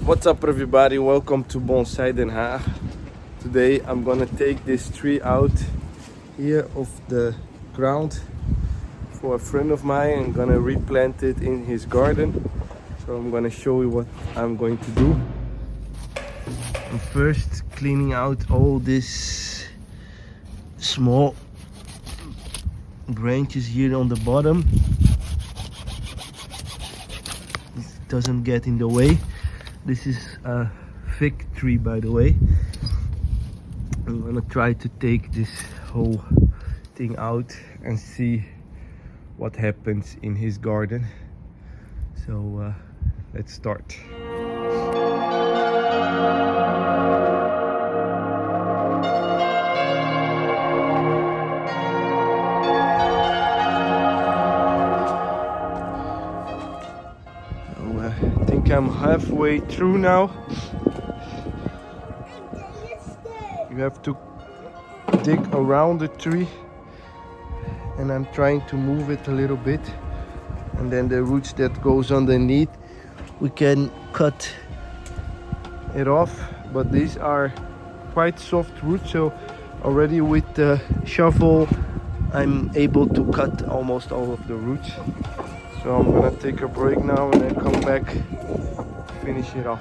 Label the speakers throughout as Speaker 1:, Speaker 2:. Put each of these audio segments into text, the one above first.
Speaker 1: What's up everybody, welcome to Bonsai Den Haag. Today I'm gonna take this tree out here of the ground for a friend of mine and gonna replant it in his garden. So I'm gonna show you what I'm going to do. I'm first cleaning out all these small branches here on the bottom. It doesn't get in the way. This is a fig tree, by the way. I'm gonna try to take this whole thing out and see what happens in his garden. So let's start. I think I'm halfway through now. You have to dig around the tree and I'm trying to move it a little bit, and then the roots that goes underneath we can cut it off, but these are quite soft roots, so already with the shovel I'm able to cut almost all of the roots. So I'm gonna take a break now and then come back, finish it off.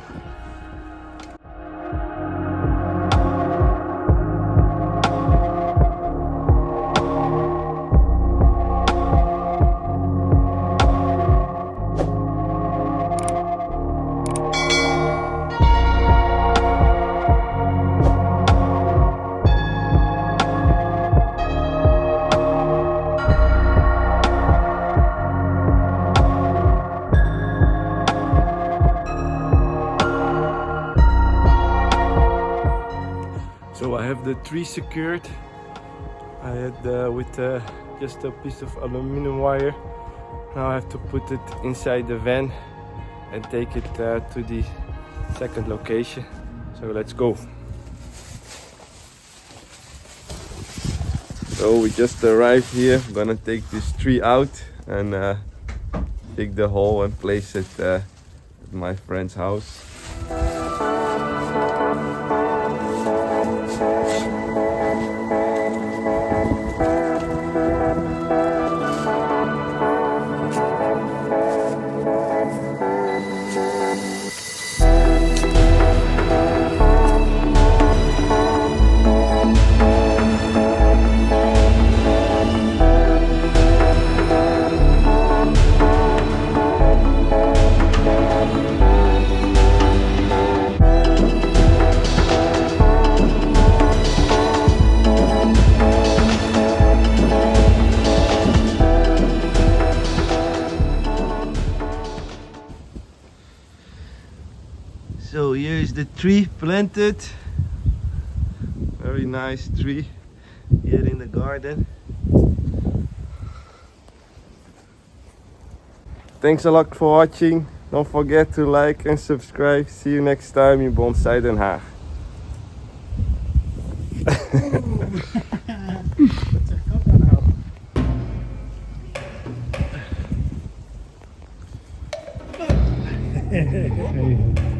Speaker 1: So I have the tree secured. I had with just a piece of aluminum wire. Now I have to put it inside the van and take it to the second location. So let's go. So we just arrived here. I'm gonna take this tree out and dig the hole and place it at my friend's house. So here's the tree planted. Very nice tree here in the garden. Thanks a lot for watching. Don't forget to like and subscribe. See you next time in Bonsai Den Haag. Wat zeg ik nou?